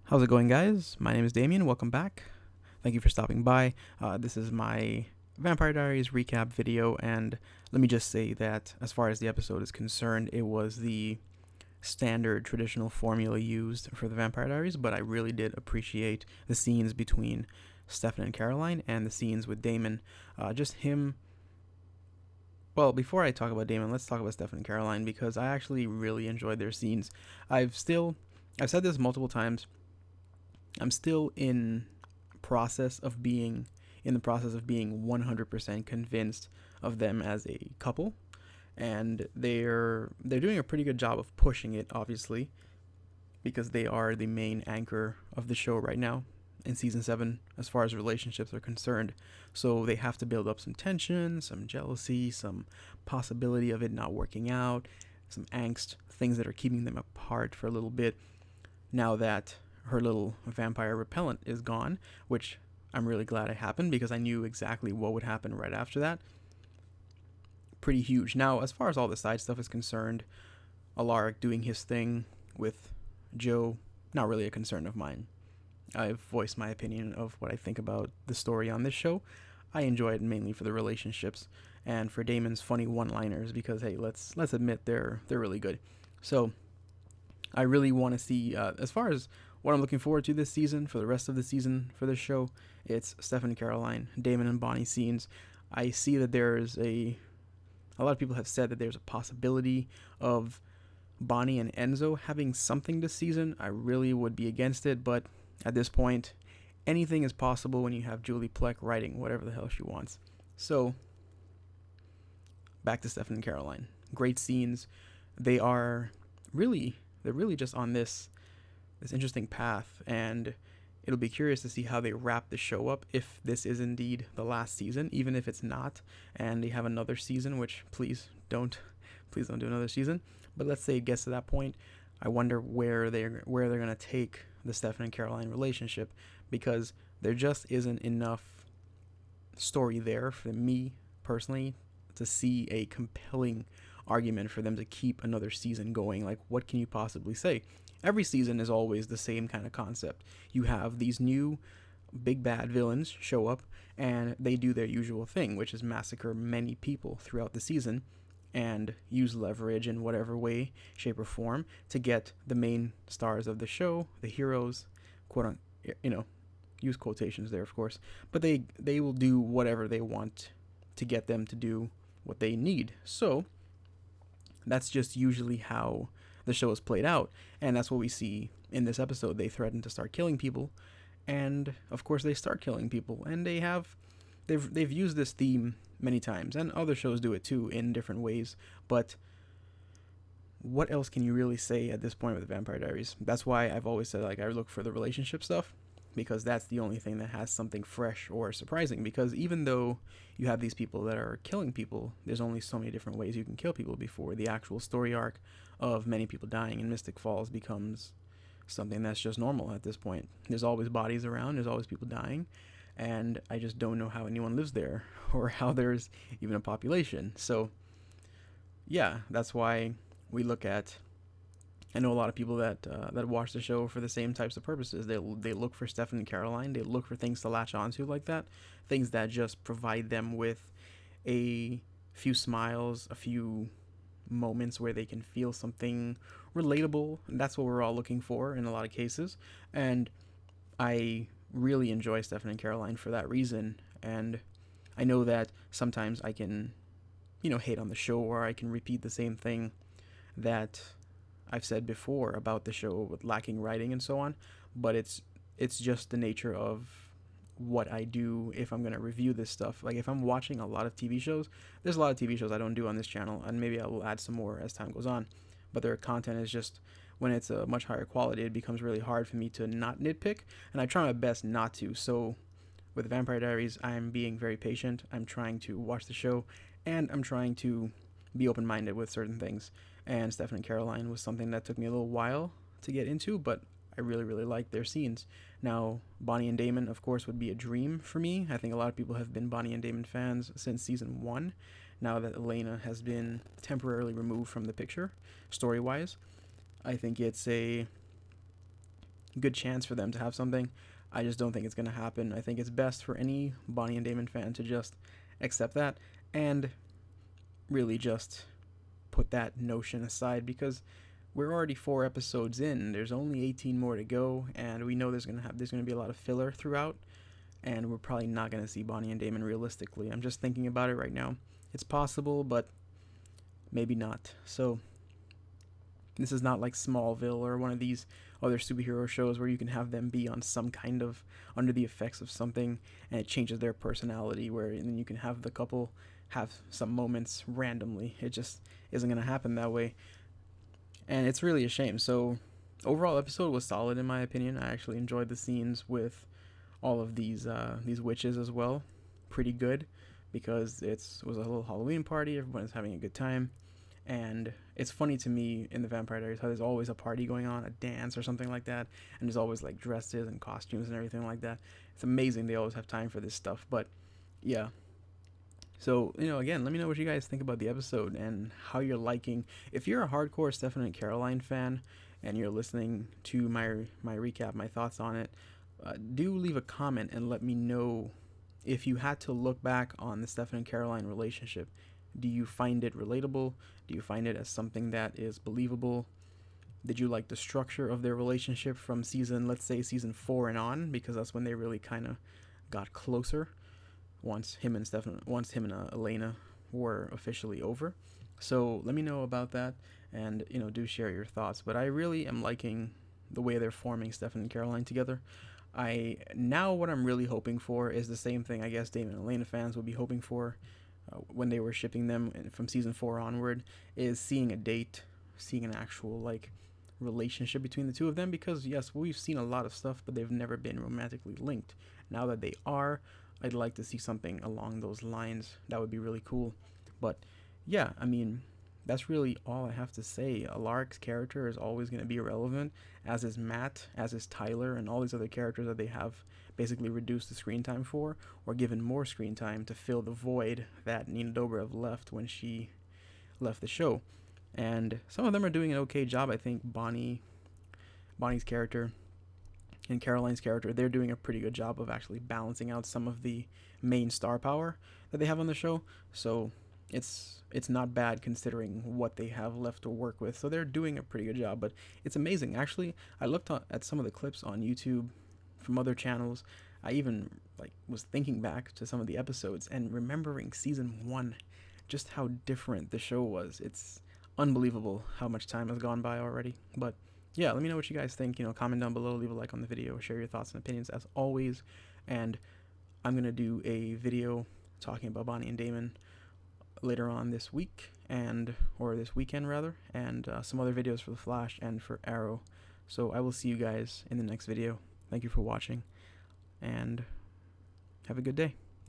How's it going, guys? My name is Damien. Welcome back. Thank you for stopping by. This is my Vampire Diaries recap video, and let me just say that as far as the episode is concerned, it was the standard traditional formula used for the Vampire Diaries, but I really did appreciate the scenes between Stefan and Caroline and the scenes with Damon. Just him. Well, before I talk about Damon, let's talk about Stefan and Caroline because I actually really enjoyed their scenes. I've said this multiple times. I'm still in the process of being 100% convinced of them as a couple, and they're doing a pretty good job of pushing it, obviously, because they are the main anchor of the show right now in season 7 as far as relationships are concerned. So they have to build up some tension, some jealousy, some possibility of it not working out, some angst, things that are keeping them apart for a little bit now that her little vampire repellent is gone, which I'm really glad it happened because I knew exactly what would happen right after that. Pretty huge. Now, as far as all the side stuff is concerned, Alaric doing his thing with Joe, not really a concern of mine. I've voiced my opinion of what I think about the story on this show. I enjoy it mainly for the relationships and for Damon's funny one-liners because, hey, let's admit they're really good. So I really want to see, as far as what I'm looking forward to this season, for the rest of the season for this show, it's Stefan and Caroline, Damon and Bonnie scenes. I see that there's a lot of people have said that there's a possibility of Bonnie and Enzo having something this season. I really would be against it, but at this point, anything is possible when you have Julie Plec writing whatever the hell she wants. So, back to Stefan and Caroline. Great scenes. They're really just on this interesting path, and it'll be curious to see how they wrap the show up if this is indeed the last season, even if it's not, and they have another season, which please don't do another season. But let's say it gets to that point, I wonder where they're gonna take the Stefan and Caroline relationship, because there just isn't enough story there for me personally to see a compelling argument for them to keep another season going. Like, what can you possibly say? Every season is always the same kind of concept. You have these new big bad villains show up and they do their usual thing, which is massacre many people throughout the season and use leverage in whatever way, shape, or form to get the main stars of the show, the heroes, quote unquote, use quotations there, of course, but they will do whatever they want to get them to do what they need. So that's just usually how the show is played out, and that's what we see in this episode. They threaten to start killing people, and of course they start killing people, and they've used this theme many times, and other shows do it too in different ways. But what else can you really say at this point with the Vampire Diaries? That's why I've always said, like, I look for the relationship stuff, because that's the only thing that has something fresh or surprising. Because even though you have these people that are killing people, there's only so many different ways you can kill people before the actual story arc of many people dying in Mystic Falls becomes something that's just normal at this point. There's always bodies around, there's always people dying, and I just don't know how anyone lives there or how there's even a population. So yeah, that's why we look at, I know a lot of people that watch the show for the same types of purposes. They look for Stefan and Caroline. They look for things to latch onto like that, things that just provide them with a few smiles, a few moments where they can feel something relatable. And that's what we're all looking for in a lot of cases. And I really enjoy Stefan and Caroline for that reason. And I know that sometimes I can, hate on the show, or I can repeat the same thing that I've said before about the show with lacking writing and so on, but it's just the nature of what I do if I'm going to review this stuff. Like, if I'm watching a lot of TV shows, there's a lot of TV shows I don't do on this channel, and maybe I will add some more as time goes on, but their content is just, when it's a much higher quality, it becomes really hard for me to not nitpick, and I try my best not to. So with Vampire Diaries, I'm being very patient. I'm trying to watch the show, and I'm trying to be open-minded with certain things. And Stefan and Caroline was something that took me a little while to get into, but I really, really liked their scenes. Now, Bonnie and Damon, of course, would be a dream for me. I think a lot of people have been Bonnie and Damon fans since season 1, now that Elena has been temporarily removed from the picture, story-wise. I think it's a good chance for them to have something. I just don't think it's going to happen. I think it's best for any Bonnie and Damon fan to just accept that and really just put that notion aside, because we're already 4 episodes in. There's only 18 more to go, and we know there's going to be a lot of filler throughout, and we're probably not going to see Bonnie and Damon realistically. I'm just thinking about it right now. It's possible, but maybe not. So this is not like Smallville or one of these other superhero shows where you can have them be on some kind of under the effects of something and it changes their personality, where and then you can have the couple have some moments randomly. It just isn't going to happen that way. And it's really a shame. So overall episode was solid in my opinion. I actually enjoyed the scenes with all of these witches as well. Pretty good, because it was a little Halloween party. Everyone's having a good time. And it's funny to me in the Vampire Diaries how there's always a party going on, a dance or something like that, and there's always like dresses and costumes and everything like that. It's amazing they always have time for this stuff. But yeah, so again, let me know what you guys think about the episode and how you're liking. If you're a hardcore Stefan and Caroline fan and you're listening to my recap, my thoughts on it, do leave a comment and let me know if you had to look back on the Stefan and Caroline relationship. Do you find it relatable? Do you find it as something that is believable? Did you like the structure of their relationship from let's say season 4 and on? Because that's when they really kind of got closer once him and Elena were officially over. So let me know about that, and do share your thoughts. But I really am liking the way they're forming Stefan and Caroline together. What I'm really hoping for is the same thing I guess Damon and Elena fans will be hoping for when they were shipping them from season 4 onward, is seeing a date, seeing an actual like relationship between the two of them. Because yes, we've seen a lot of stuff, but they've never been romantically linked. Now that they are, I'd like to see something along those lines. That would be really cool. But yeah, I mean, that's really all I have to say. Alaric's character is always going to be irrelevant, as is Matt, as is Tyler, and all these other characters that they have basically reduced the screen time for, or given more screen time to fill the void that Nina Dobrev left when she left the show. And some of them are doing an okay job. I think Bonnie's character and Caroline's character, they're doing a pretty good job of actually balancing out some of the main star power that they have on the show. So it's not bad considering what they have left to work with. So they're doing a pretty good job. But it's amazing. Actually, I looked at some of the clips on YouTube from other channels. I even was thinking back to some of the episodes and remembering season 1, just how different the show was. It's unbelievable how much time has gone by already. But yeah, let me know what you guys think. Comment down below, leave a like on the video, share your thoughts and opinions as always. And I'm gonna do a video talking about Bonnie and Damon later on this week, or this weekend rather, and some other videos for The Flash and for Arrow. So I will see you guys in the next video. Thank you for watching, and have a good day.